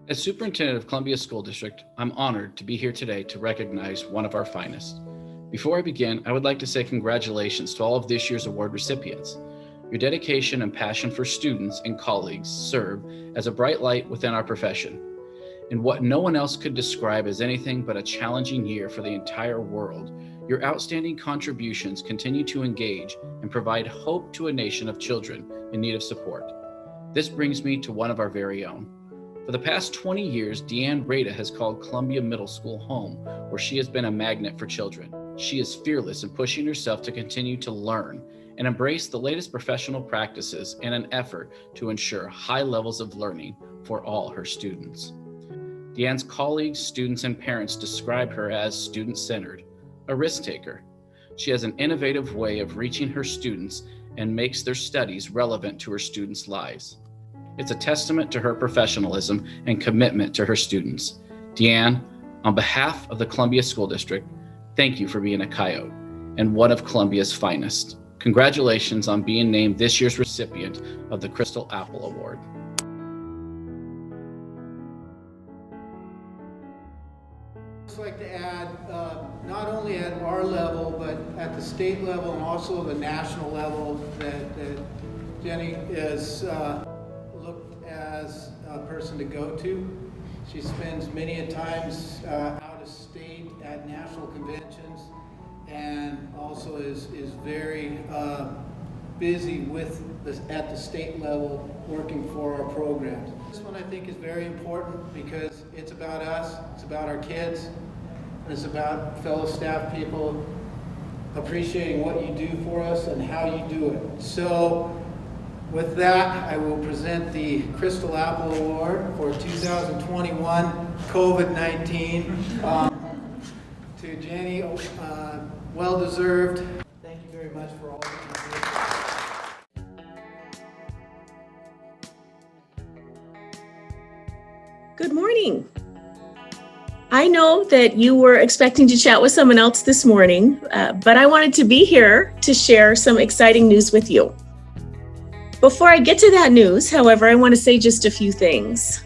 As superintendent of Columbia School District, I'm honored to be here today to recognize one of our finest. Before I begin, I would like to say congratulations to all of this year's award recipients. Your dedication and passion for students and colleagues serve as a bright light within our profession. In what no one else could describe as anything but a challenging year for the entire world, your outstanding contributions continue to engage and provide hope to a nation of children in need of support. This brings me to one of our very own. For the past 20 years, Deanne Raida has called Columbia Middle School home, where she has been a magnet for children. She is fearless in pushing herself to continue to learn and embrace the latest professional practices in an effort to ensure high levels of learning for all her students. Deanne's colleagues, students, and parents describe her as student-centered, a risk-taker. She has an innovative way of reaching her students and makes their studies relevant to her students' lives. It's a testament to her professionalism and commitment to her students. Deanne, on behalf of the Columbia School District, thank you for being a coyote and one of Columbia's finest. Congratulations on being named this year's recipient of the Crystal Apple Award. I'd just like to add, not only at our level, but at the state level and also the national level, that Jenny is looked as a person to go to. She spends many a times out of state at national conventions, and also is very busy with at the state level working for our programs. This one I think is very important because it's about us, it's about our kids, and it's about fellow staff people appreciating what you do for us and how you do it. So with that, I will present the Crystal Apple Award for 2021 COVID-19 to Jenny. Well deserved. Thank you very much for all that you do. Good morning. I know that you were expecting to chat with someone else this morning, but I wanted to be here to share some exciting news with you. Before I get to that news, however, I want to say just a few things.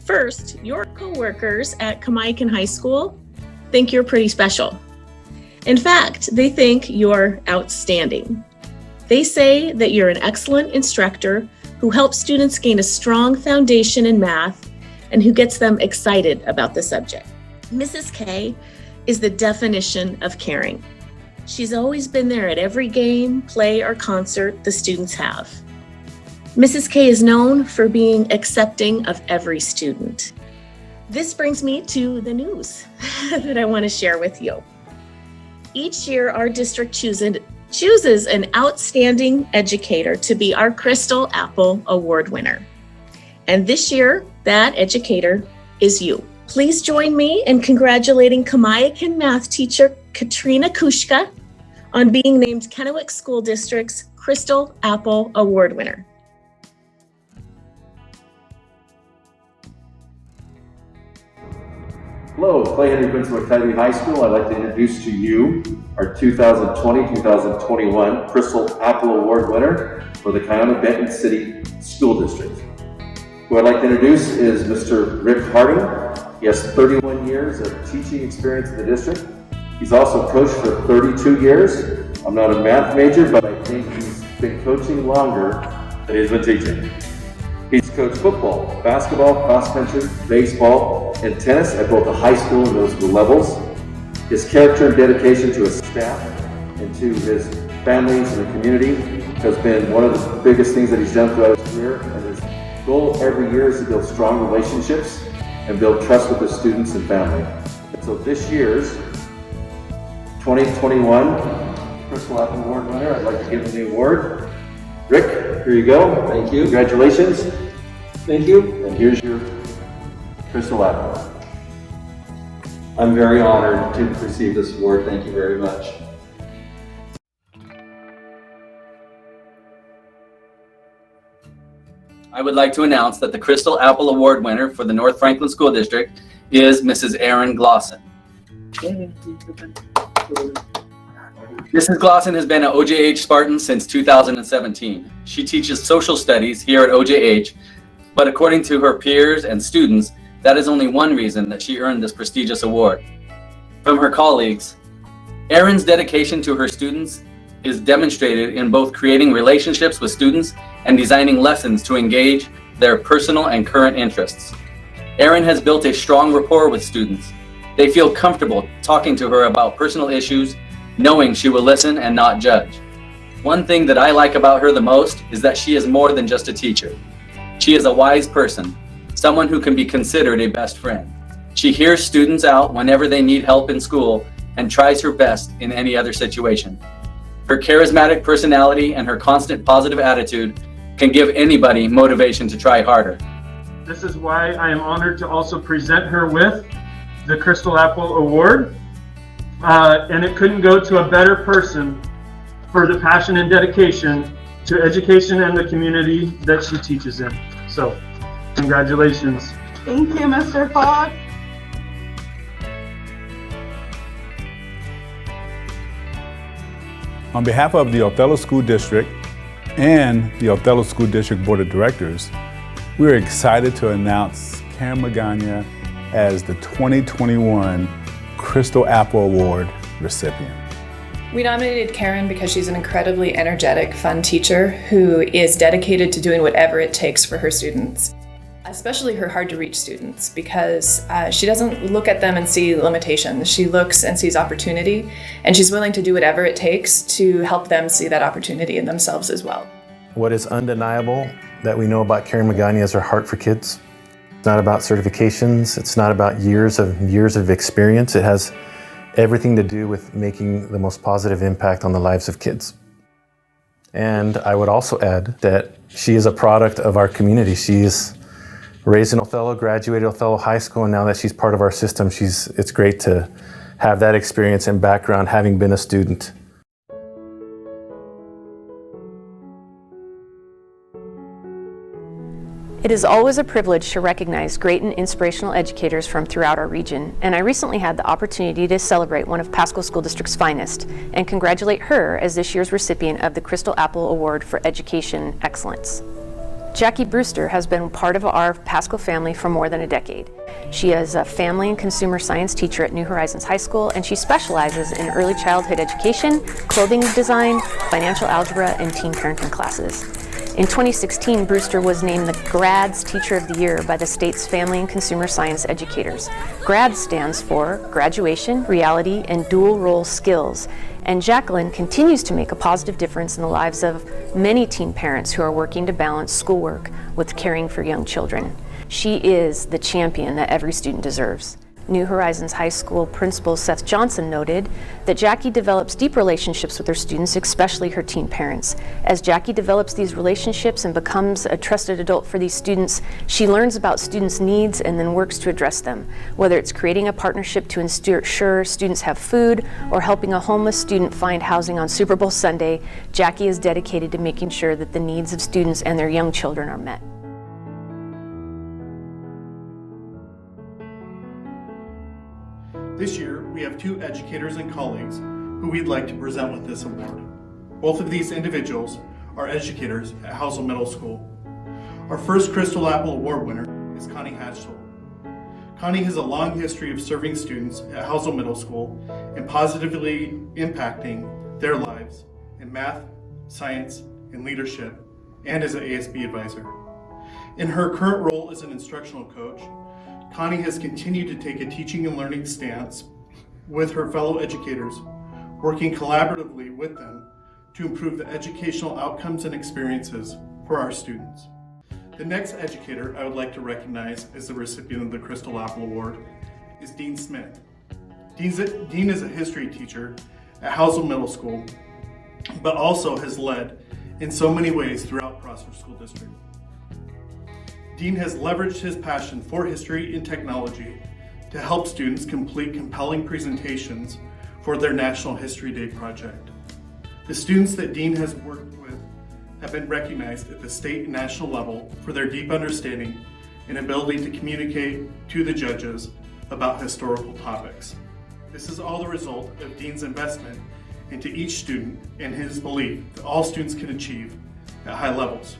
First, your coworkers at Kamiakin High School think you're pretty special. In fact, they think you're outstanding. They say that you're an excellent instructor who helps students gain a strong foundation in math and who gets them excited about the subject. Mrs. K is the definition of caring. She's always been there at every game, play, or concert the students have. Mrs. K is known for being accepting of every student. This brings me to the news that I want to share with you. Each year, our district chooses an outstanding educator to be our Crystal Apple Award winner. And this year, that educator is you. Please join me in congratulating Kamiakin math teacher Katrina Kushka on being named Kennewick School District's Crystal Apple Award winner. Hello, Clay Henry, principal of Kennewick High School. I'd like to introduce to you our 2020-2021 Crystal Apple Award winner for the Kiona-Benton City School District. Who I'd like to introduce is Mr. Rick Harding. He has 31 years of teaching experience in the district. He's also coached for 32 years. I'm not a math major, but I think he's been coaching longer than he's been teaching. He's coached football, basketball, cross country, baseball, and tennis at both the high school and middle school levels. His character and dedication to his staff and to his families and the community has been one of the biggest things that he's done throughout his career. And his goal every year is to build strong relationships and build trust with his students and family. And so this year's 2021 Crystal Apple Award winner, I'd like to give him the award. Rick, here you go. Thank you. Congratulations. Thank you. And here's your Crystal Apple. I'm very honored to receive this award. Thank you very much. I would like to announce that the Crystal Apple Award winner for the North Franklin School District is Mrs. Erin Glasson. Mrs. Glossen has been an OJH Spartan since 2017. She teaches social studies here at OJH But according to her peers and students, that is only one reason that she earned this prestigious award. From her colleagues, Erin's dedication to her students is demonstrated in both creating relationships with students and designing lessons to engage their personal and current interests. Erin has built a strong rapport with students. They feel comfortable talking to her about personal issues, knowing she will listen and not judge. One thing that I like about her the most is that she is more than just a teacher. She is a wise person, someone who can be considered a best friend. She hears students out whenever they need help in school and tries her best in any other situation. Her charismatic personality and her constant positive attitude can give anybody motivation to try harder. This is why I am honored to also present her with the Crystal Apple Award. And it couldn't go to a better person for the passion and dedication to education and the community that she teaches in. So, congratulations. Thank you, Mr. Fogg. On behalf of the Othello School District and the Othello School District Board of Directors, we are excited to announce Karen Magaña as the 2021 Crystal Apple Award recipient. We nominated Karen because she's an incredibly energetic, fun teacher who is dedicated to doing whatever it takes for her students, especially her hard-to-reach students, because she doesn't look at them and see limitations. She looks and sees opportunity, and she's willing to do whatever it takes to help them see that opportunity in themselves as well. What is undeniable that we know about Karen Magaña is her heart for kids. It's not about certifications. It's not about years of experience. It has everything to do with making the most positive impact on the lives of kids. And I would also add that she is a product of our community. She's raised in Othello, graduated Othello High School, and now that she's part of our system, it's great to have that experience and background having been a student. It is always a privilege to recognize great and inspirational educators from throughout our region, and I recently had the opportunity to celebrate one of Pasco School District's finest and congratulate her as this year's recipient of the Crystal Apple Award for Education Excellence. Jackie Brewster has been part of our Pasco family for more than a decade. She is a family and consumer science teacher at New Horizons High School, and she specializes in early childhood education, clothing design, financial algebra, and teen parenting classes. In 2016, Brewster was named the GRADS Teacher of the Year by the state's Family and Consumer Science Educators. GRADS stands for Graduation, Reality, and Dual Role Skills. And Jacqueline continues to make a positive difference in the lives of many teen parents who are working to balance schoolwork with caring for young children. She is the champion that every student deserves. New Horizons High School Principal Seth Johnson noted that Jackie develops deep relationships with her students, especially her teen parents. As Jackie develops these relationships and becomes a trusted adult for these students, she learns about students' needs and then works to address them. Whether it's creating a partnership to ensure students have food or helping a homeless student find housing on Super Bowl Sunday, Jackie is dedicated to making sure that the needs of students and their young children are met. This year, we have two educators and colleagues who we'd like to present with this award. Both of these individuals are educators at Housel Middle School. Our first Crystal Apple Award winner is Connie Hatchel. Connie has a long history of serving students at Housel Middle School and positively impacting their lives in math, science, and leadership, and as an ASB advisor. In her current role as an instructional coach, Connie has continued to take a teaching and learning stance with her fellow educators, working collaboratively with them to improve the educational outcomes and experiences for our students. The next educator I would like to recognize as the recipient of the Crystal Apple Award is Dean Smith. Dean is a history teacher at Housel Middle School, but also has led in so many ways throughout Prosper School District. Dean has leveraged his passion for history and technology to help students complete compelling presentations for their National History Day project. The students that Dean has worked with have been recognized at the state and national level for their deep understanding and ability to communicate to the judges about historical topics. This is all the result of Dean's investment into each student and his belief that all students can achieve at high levels.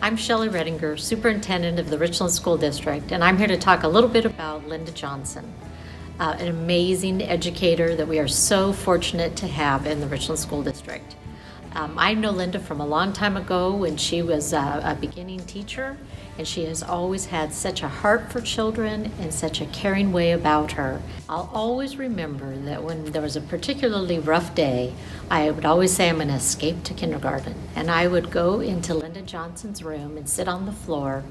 I'm Shelley Redinger, Superintendent of the Richland School District, and I'm here to talk a little bit about Linda Johnson, an amazing educator that we are so fortunate to have in the Richland School District. I know Linda from a long time ago when she was a beginning teacher, and she has always had such a heart for children and such a caring way about her. I'll always remember that when there was a particularly rough day, I would always say I'm going to escape to kindergarten, and I would go into Linda Johnson's room and sit on the floor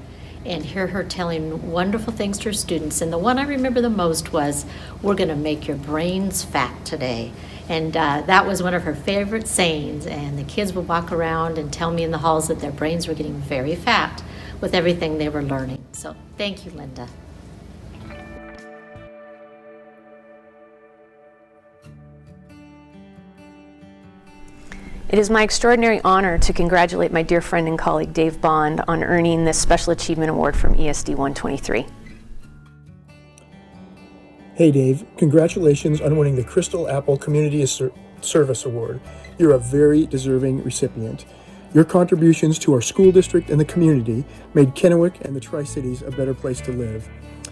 and hear her telling wonderful things to her students. And the one I remember the most was, "We're going to make your brains fat today." And that was one of her favorite sayings, and the kids would walk around and tell me in the halls that their brains were getting very fat with everything they were learning. So thank you, Linda. It is my extraordinary honor to congratulate my dear friend and colleague Dave Bond on earning this Special Achievement Award from ESD 123. Hey Dave, congratulations on winning the Crystal Apple Community Service Award. You're a very deserving recipient. Your contributions to our school district and the community made Kennewick and the Tri-Cities a better place to live.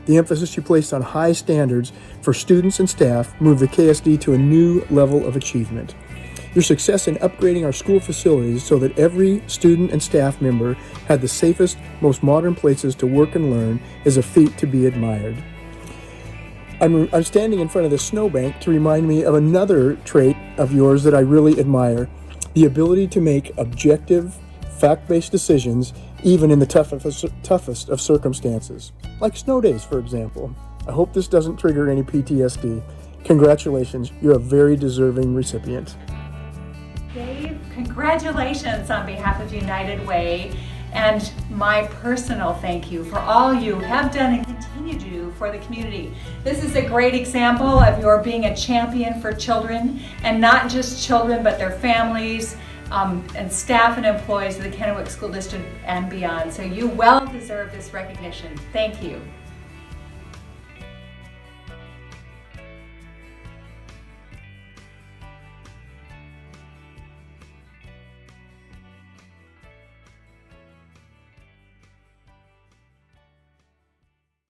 The emphasis you placed on high standards for students and staff moved the KSD to a new level of achievement. Your success in upgrading our school facilities so that every student and staff member had the safest, most modern places to work and learn is a feat to be admired. I'm standing in front of the snowbank to remind me of another trait of yours that I really admire: the ability to make objective, fact-based decisions even in the toughest of circumstances, like snow days, for example. I hope this doesn't trigger any PTSD. Congratulations, you're a very deserving recipient. Dave, congratulations on behalf of United Way, and my personal thank you for all you have done and continue to do for the community. This is a great example of your being a champion for children, and not just children, but their families, and staff and employees of the Kennewick School District and beyond. So you well deserve this recognition. Thank you.